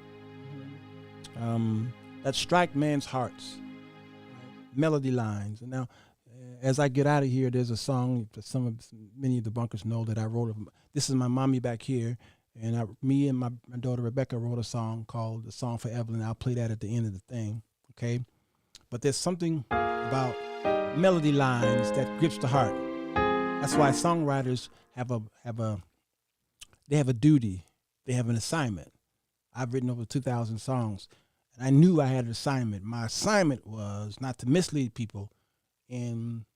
that strike man's hearts. Melody lines. And now, as I get out of here, there's a song that many of the bunkers know that I wrote. This is my mommy back here, and me and my daughter Rebecca wrote a song called "The Song for Evelyn." I'll play that at the end of the thing, okay? But there's something about melody lines that grips the heart. That's why songwriters have a duty. They have an assignment. I've written over 2,000 songs, and I knew I had an assignment. My assignment was not to mislead people. And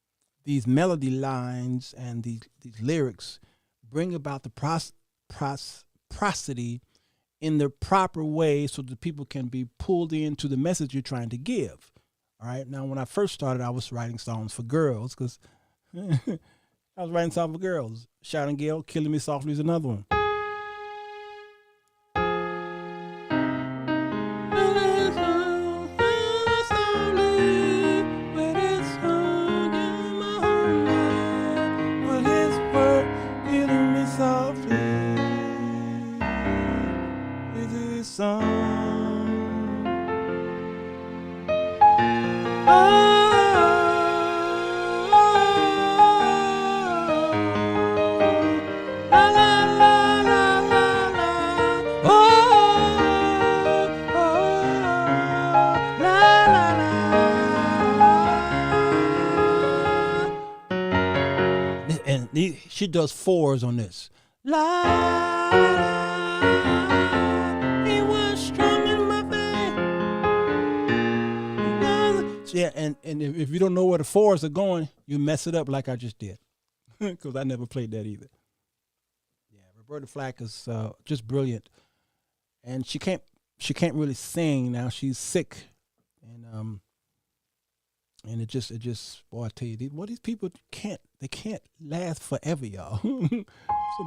these melody lines and these lyrics bring about the prosody in the proper way so that people can be pulled into the message you're trying to give. All right. Now, when I first started, I was writing songs for girls because I was writing songs for girls. Shouting Gale, Killing Me Softly is another one. She does fours on this. La, it was strong in my veins. Yeah, and if you don't know where the fours are going, you mess it up like I just did, because I never played that either. Yeah, Roberta Flack is just brilliant, and she can't really sing now. She's sick, and it just boy, I tell you, these people can't last forever, y'all.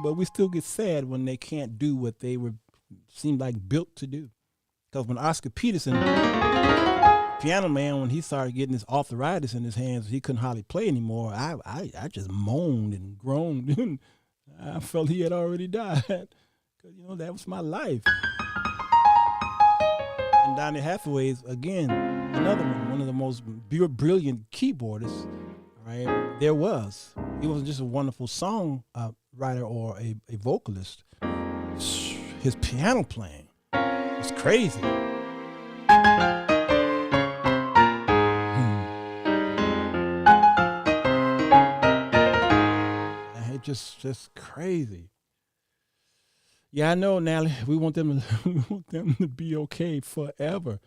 But we still get sad when they can't do what they seem like built to do. Because when Oscar Peterson, piano man, when he started getting his arthritis in his hands, he couldn't hardly play anymore. I just moaned and groaned. I felt he had already died. Because, that was my life. And Donny Hathaway's, again, another one of the most brilliant keyboardists, right? He wasn't just a wonderful song writer or a vocalist. His piano playing was crazy. Just crazy. Yeah, I know, Natalie. We want them to be okay forever.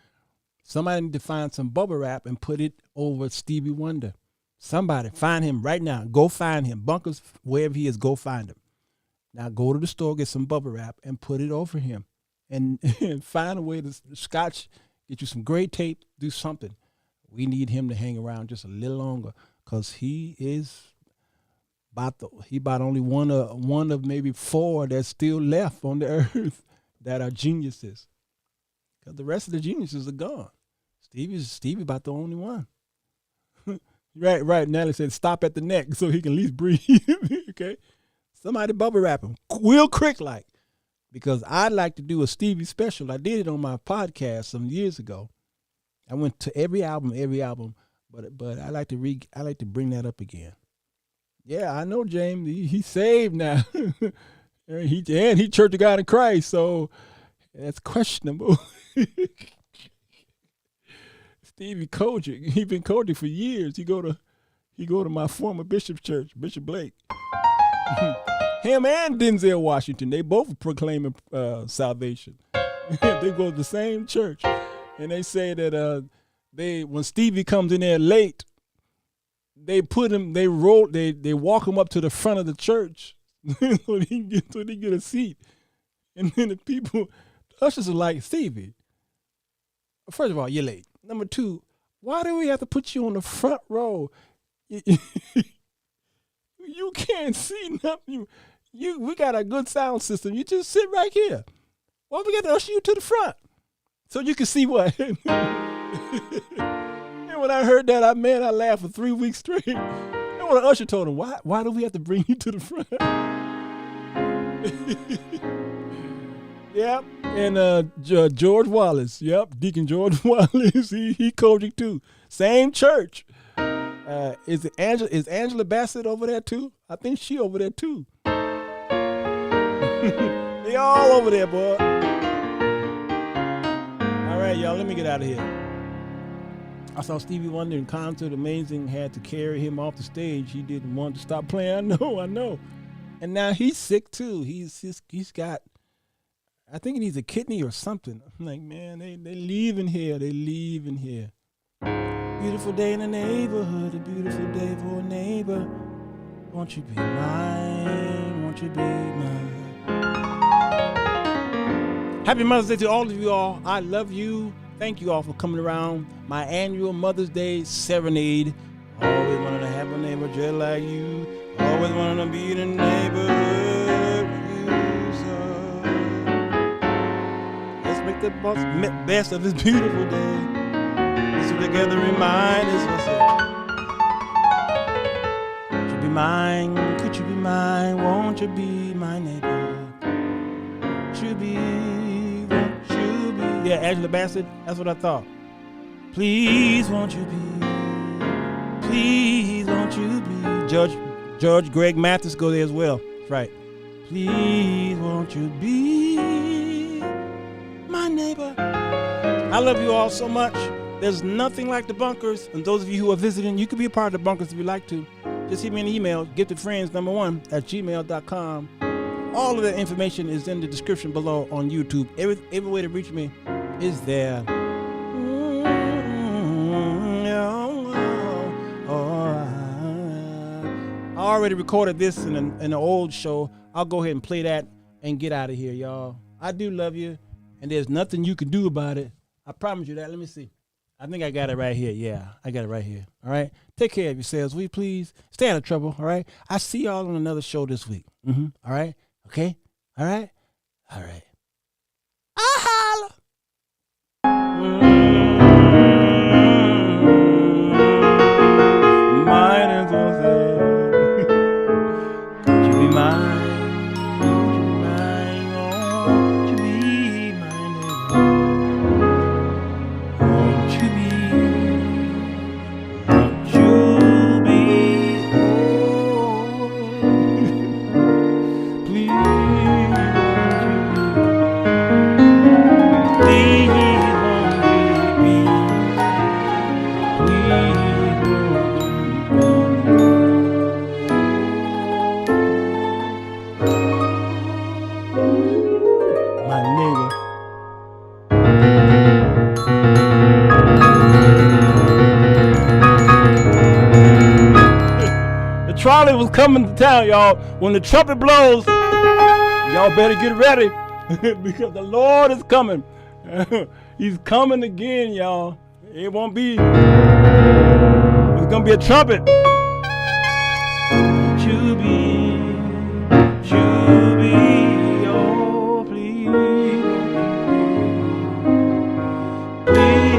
Somebody need to find some bubble wrap and put it over Stevie Wonder. Somebody find him right now. Go find him. Bunkers, wherever he is, go find him. Now go to the store, get some bubble wrap, and put it over him. And find a way to scotch, get you some gray tape, do something. We need him to hang around just a little longer, because he is about only one of maybe four that's still left on the earth that are geniuses. Because the rest of the geniuses are gone. Stevie about the only one. Right. Natalie said stop at the neck so he can at least breathe. Okay. Somebody bubble wrap him real quick, like, because I'd like to do a Stevie special. I did it on my podcast some years ago. I went to every album, but I like to bring that up again. Yeah, I know, James. He's saved now. he church of God in Christ, so that's questionable. Stevie Kojic, he been coaching for years. He go to my former bishop's church, Bishop Blake. Him and Denzel Washington, they both proclaiming salvation. They go to the same church, and they say that when Stevie comes in there late, they walk him up to the front of the church so he can get a seat. And then the ushers are like, Stevie, first of all, you're late. Number two, why do we have to put you on the front row? You can't see nothing. We got a good sound system. You just sit right here. Why we got to usher you to the front? So you can see what? And when I heard that, I laughed for 3 weeks straight. And when the usher told him, why do we have to bring you to the front? Yep. And George Wallace. Yep. Deacon George Wallace. He coaching too. Same church. Is Angela Bassett over there too? I think she over there too. They all over there, boy. All right, y'all, let me get out of here. I saw Stevie Wonder in concert. Amazing. Had to carry him off the stage. He didn't want to stop playing. I know. And now he's sick too. He's got, I think he needs a kidney or something. I'm like, man, they leaving here. They leaving here. Beautiful day in the neighborhood. A beautiful day for a neighbor. Won't you be mine? Won't you be mine? Happy Mother's Day to all of you all. I love you. Thank you all for coming around my annual Mother's Day serenade. Always wanted to have a neighbor just like you. Always wanted to be in the neighborhood with you, so let's make the best of this beautiful day. Let's together remind us what's up. Won't you be mine? Could you be mine? Won't you be my neighbor? Won't you be? Yeah, Angela Bassett, that's what I thought. Please won't you be, please won't you be. George Greg Mathis go there as well. That's right. Please won't you be my neighbor. I love you all so much. There's nothing like the Bunkers. And those of you who are visiting, you can be a part of the Bunkers if you'd like to. Just send me an email, giftedfriends1@gmail.com. All of that information is in the description below on YouTube. Every way to reach me is there. I already recorded this in an old show. I'll go ahead and play that and get out of here, y'all. I do love you, and there's nothing you can do about it. I promise you that. Let me see. I think I got it right here. Yeah, I got it right here. All right? Take care of yourselves. Will you please? Stay out of trouble, all right? I see y'all on another show this week. All right? Okay? All right? All right. I'll holla. Mine is on there. Could you be mine? Could you be mine? Won't you be my neighbor? Won't you be? Won't you be? Oh, please. Trolley was coming to town, y'all. When the trumpet blows, y'all better get ready because the Lord is coming. He's coming again, y'all. It won't be. It's gonna be a trumpet. Won't you be? Won't you be? Oh, please. Please.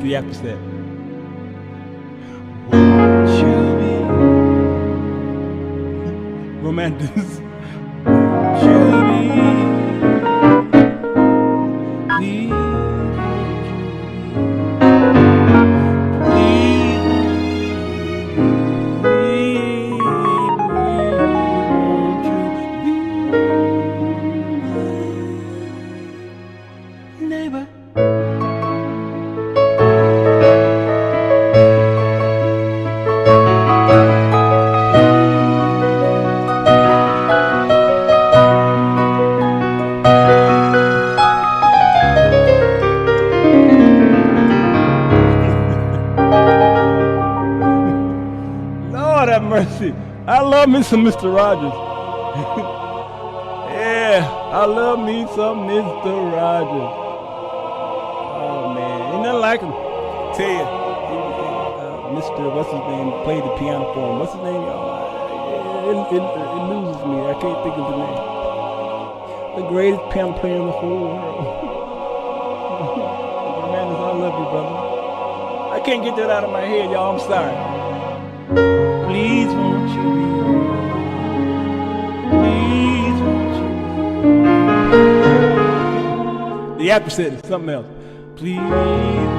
You have to say it. Won't you be? romantics. Should be, please, neighbor. Lord have mercy. I love me some Mr. Rogers. Yeah, I love me some Mr. Rogers. Oh man, ain't nothing like him. Tell you, Mr. What's his name played the piano for him. What's his name, y'all? It loses me. I can't think of the name. The greatest piano player in the whole world. Man, I love you, brother. I can't get that out of my head, y'all. I'm sorry. Please won't you be? Please won't you be? The opposite is something else. Please won't you be?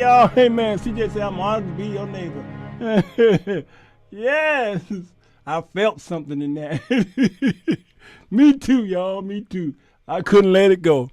y'all. Hey, man, CJ said, I'm honored to be your neighbor. Yes, I felt something in that. Me too, y'all. Me too. I couldn't let it go.